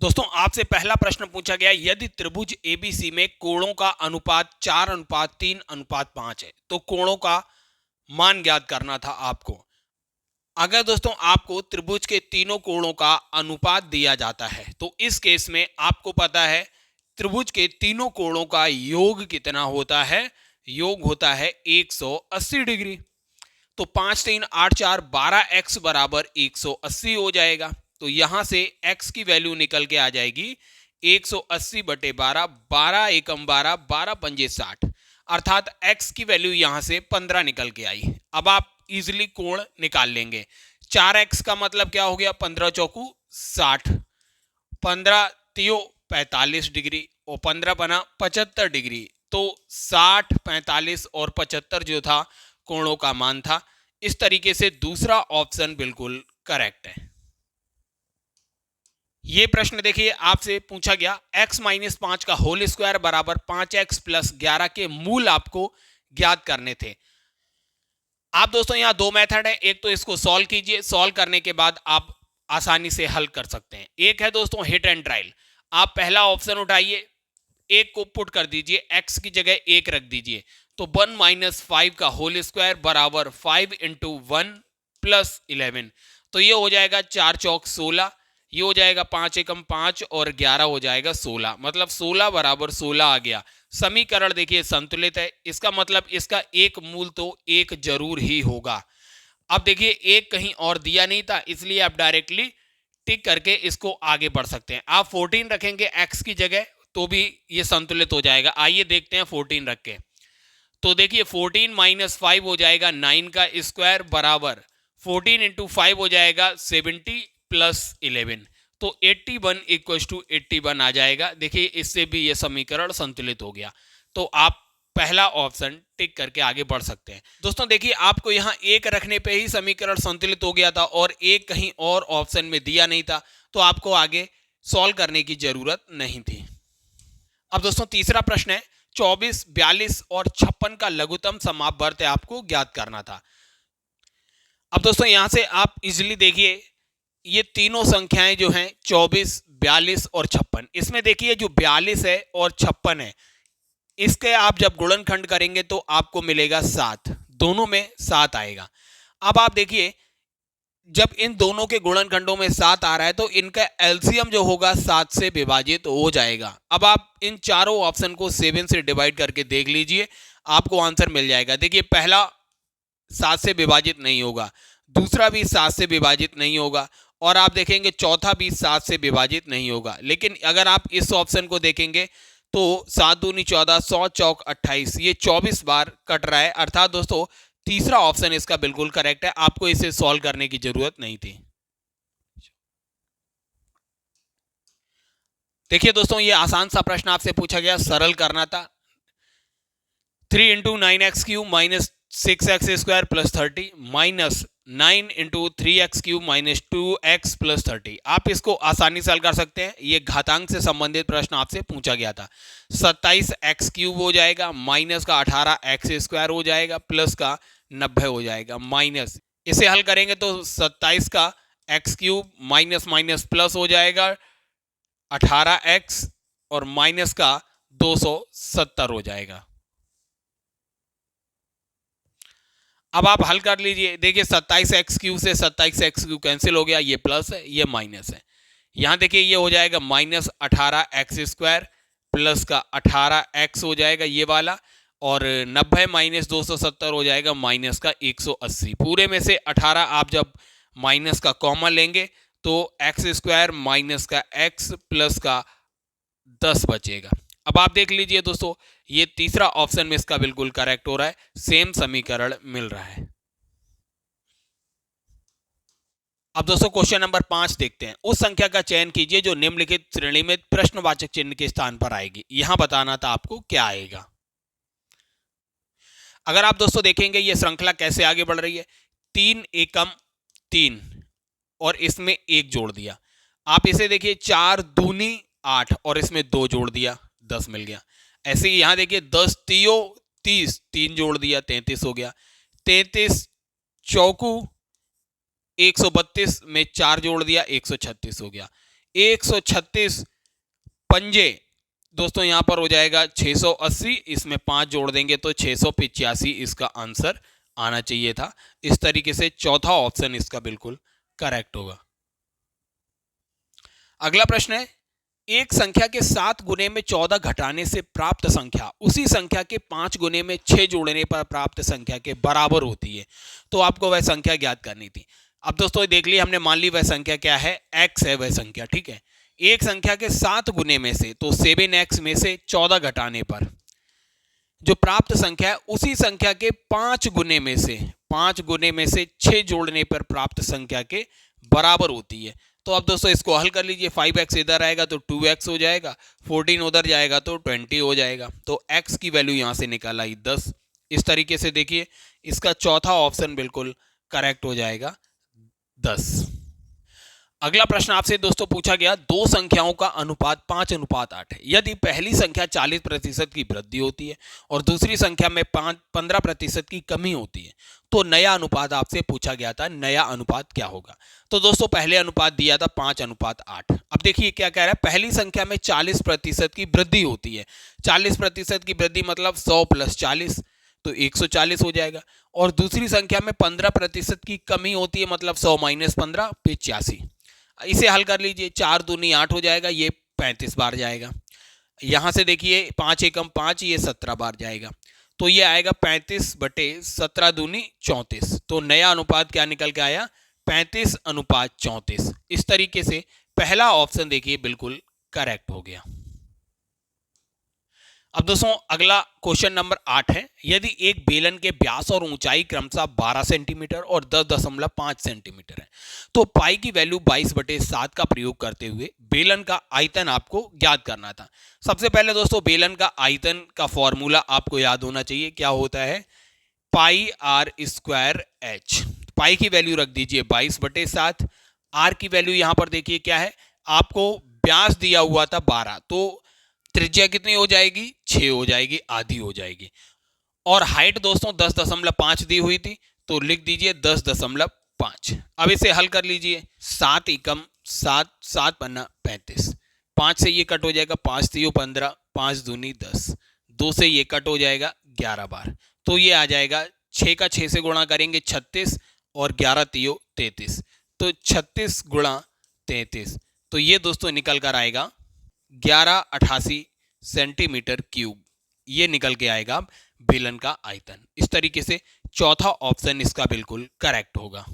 दोस्तों आपसे पहला प्रश्न पूछा गया, यदि त्रिभुज एबीसी में कोणों का अनुपात 4:3:5 है तो कोणों का मान ज्ञात करना था आपको। अगर दोस्तों आपको त्रिभुज के तीनों कोणों का अनुपात दिया जाता है तो इस केस में आपको पता है त्रिभुज के तीनों कोणों का योग कितना होता है। योग होता है 180 डिग्री। तो 5 3 8 4 12 x बराबर 180 हो जाएगा। तो यहां से x की वैल्यू निकल के आ जाएगी 180/12, 12 एकम 12, 12 पंजे 60, अर्थात x की वैल्यू यहां से 15 निकल के आई। अब आप इजिली कोण निकाल लेंगे। 4x का मतलब क्या हो गया, 15 चौकू 60, 15 तियो 45 डिग्री और 15 बना 75 डिग्री। तो 60, 45 और 75 जो था कोणों का मान था। इस तरीके से दूसरा ऑप्शन बिल्कुल करेक्ट है। ये प्रश्न देखिए आपसे पूछा गया, x-5 का होल स्क्वायर बराबर 5x + 11 के मूल आपको ज्ञात करने थे। आप दोस्तों यहां दो मेथड है, एक तो इसको सॉल्व कीजिए, सॉल्व करने के बाद आप आसानी से हल कर सकते हैं। एक है दोस्तों हिट एंड ट्रायल। आप पहला ऑप्शन उठाइए, एक को पुट कर दीजिए, x की जगह 1 रख दीजिए। तो 1 - 5 का होल स्क्वायर बराबर 5 × 1 + 11। तो ये हो जाएगा 4 चौक 16, ये हो जाएगा 5 एकम 5 और 11 हो जाएगा 16, मतलब 16 बराबर 16 आ गया। समीकरण देखिए संतुलित है, इसका मतलब इसका एक मूल तो 1 जरूर ही होगा। अब देखिए एक कहीं और दिया नहीं था, इसलिए आप डायरेक्टली टिक करके इसको आगे बढ़ सकते हैं। आप 14 रखेंगे x की जगह तो भी ये संतुलित हो जाएगा। आइए देखते हैं 14 रख के। तो देखिए 14 - 5 हो जाएगा 9 का स्क्वायर बराबर 14 × 5 हो जाएगा 70 + 11। तो 81 = 81 आ जाएगा। देखिए इससे भी ये समीकरण संतुलित हो गया। तो आप पहला ऑप्शन टिक करके आगे बढ़ सकते हैं। दोस्तों देखिए आपको यहाँ एक रखने पे ही समीकरण संतुलित हो गया था और एक कहीं और ऑप्शन में दिया नहीं था, तो आपको आगे सॉल्व करने की जरूरत नहीं थी। अब दोस्तों तीसरा प्रश्न है, 24, 42 और 56 का लघुत्तम समापवर्त आपको ज्ञात करना था। अब दोस्तों यहां से आप इजिली देखिए, ये तीनों संख्याएं जो हैं 24, 42 और 56, इसमें देखिए जो 42 है और 56 है, इसके आप जब गुणनखंड करेंगे तो आपको मिलेगा 7, दोनों में 7 आएगा। अब आप देखिए जब इन दोनों के गुणनखंडों में 7 आ रहा है तो इनका एलसीएम जो होगा 7 से विभाजित हो जाएगा। अब आप इन चारों ऑप्शन को 7 से डिवाइड करके देख लीजिए, आपको आंसर मिल जाएगा। देखिए पहला 7 से विभाजित नहीं होगा, दूसरा भी 7 से विभाजित नहीं होगा और आप देखेंगे चौथा भी 7 से विभाजित नहीं होगा। लेकिन अगर आप इस ऑप्शन को देखेंगे तो 7 दूनी 14, 100 चौक 28, ये 24 बार कट रहा है, अर्थात दोस्तों तीसरा ऑप्शन इसका बिल्कुल करेक्ट है। आपको इसे सॉल्व करने की जरूरत नहीं थी। देखिए दोस्तों ये आसान सा प्रश्न आपसे पूछा गया, सरल करना था। 3 × 9x³ - 6x² + 30 - 9 × 3x³ - 2x + 30। आप इसको आसानी से हल कर सकते हैं, ये घातांक से संबंधित प्रश्न आपसे पूछा गया था। 27x³ हो जाएगा, माइनस का 18x² हो जाएगा, प्लस का 90 हो जाएगा, माइनस। इसे हल करेंगे तो 27 का x³ माइनस माइनस प्लस हो जाएगा 18x और माइनस का 270 हो जाएगा। अब आप हल कर लीजिए, देखिए 27x³ से 27x³ कैंसिल हो गया, ये प्लस है ये माइनस है। यहां देखिए ये हो जाएगा माइनस 18x² प्लस का 18x हो जाएगा ये वाला, और 90 माइनस 270 हो जाएगा माइनस का 180। पूरे में से 18 आप जब माइनस का कॉमन लेंगे तो x² माइनस का x प्लस का 10 बचेगा। अब आप देख लीजिए दोस्तों ये तीसरा ऑप्शन में इसका बिल्कुल करेक्ट हो रहा है, सेम समीकरण मिल रहा है। अब दोस्तों क्वेश्चन नंबर 5 देखते हैं। उस संख्या का चयन कीजिए जो निम्नलिखित श्रेणी में प्रश्नवाचक चिन्ह के स्थान पर आएगी। यहां बताना था आपको क्या आएगा। अगर आप दोस्तों देखेंगे ये श्रृंखला कैसे आगे बढ़ रही है, 3 एकम 3 और इसमें 1 जोड़ दिया। आप इसे देखिए 4 दूनी 8 और इसमें 2 जोड़ दिया, 10 मिल गया। ऐसे ही यहां देखिए 10 तियो 30, 3 जोड़ दिया 33 हो गया। 33 चौकू 132 में 4 जोड़ दिया 136 हो गया। 136 पंजे दोस्तों यहां पर हो जाएगा 680, इसमें 5 जोड़ देंगे तो 685 इसका आंसर आना चाहिए था। इस तरीके से चौथा ऑप्शन इसका बिल्कुल करेक्ट होगा। अगला प्रश्न है, एक संख्या के 7 गुने में 14 घटाने से प्राप्त संख्या उसी संख्या के 5 गुने में 6 जोड़ने पर प्राप्त संख्या के बराबर होती है, तो आपको वह संख्या ज्ञात करनी थी। अब दोस्तों देख लिए हमने, मान ली वह संख्या क्या है, x है वह संख्या, ठीक है। एक संख्या के 7 गुने में से, तो 7x में से 14 घटाने पर जो प्राप्त संख्या है उसी संख्या के 5 गुने में से 6 जोड़ने पर प्राप्त संख्या के बराबर होती है। तो अब दोस्तों इसको हल कर लीजिए, 5x इधर आएगा तो 2x हो जाएगा, 14 उधर जाएगा तो 20 हो जाएगा, तो x की वैल्यू यहां से निकाल आई 10। इस तरीके से देखिए इसका चौथा ऑप्शन बिल्कुल करेक्ट हो जाएगा 10। अगला प्रश्न आपसे दोस्तों पूछा गया, दो संख्याओं का अनुपात 5:8 है। यदि पहली संख्या 40% की वृद्धि होती है और दूसरी संख्या में 15% की कमी होती है, तो नया अनुपात आपसे पूछा गया था, नया अनुपात क्या होगा। तो दोस्तों पहले अनुपात दिया था 5:8। अब देखिए क्या कह रहा है, पहली संख्या में 40% की वृद्धि होती है, 40% की वृद्धि मतलब 100 + 40 तो 140 हो जाएगा, और दूसरी संख्या में 15% की कमी होती है मतलब 100 - 15 85। इसे हल कर लीजिए, 4 दूनी 8 हो जाएगा, ये 35 बार जाएगा। यहां से देखिए 5 एकम 5, ये 17 बार जाएगा, तो ये आएगा 35/17 दूनी 34। तो नया अनुपात क्या निकल के आया, 35:34। इस तरीके से पहला ऑप्शन देखिए बिल्कुल करेक्ट हो गया। अब दोस्तों अगला क्वेश्चन नंबर 8 है, यदि एक बेलन के व्यास और ऊंचाई क्रमशः 12 सेंटीमीटर और 10.5 सेंटीमीटर है, तो पाई की वैल्यू 22/7 का प्रयोग करते हुए बेलन का आयतन आपको ज्ञात करना था। सबसे पहले दोस्तों बेलन का आयतन का फॉर्मूला आपको याद होना चाहिए, क्या होता है, πr²h। पाई की वैल्यू रख दीजिए 22/7, आर की वैल्यू यहां पर देखिए क्या है, आपको व्यास दिया हुआ था 12, तो त्रिज्या कितनी हो जाएगी, 6 हो जाएगी, आधी हो जाएगी, और हाइट दोस्तों 10.5 दी हुई थी, तो लिख दीजिए 10.5। अब इसे हल कर लीजिए, 7 एकम 7, 7 पन्ना 35, 5 से ये कट हो जाएगा, 5 3 15, 5 दूनी 10, 2 से ये कट हो जाएगा 11 बार, तो ये आ जाएगा 6 का 6 से गुणा करेंगे 36 और 11 3 33, तो 36 × 33, तो ये दोस्तों निकल कर आएगा 1188 सेंटीमीटर क्यूब, ये निकल के आएगा बेलन का आयतन। इस तरीके से चौथा ऑप्शन इसका बिल्कुल करेक्ट होगा।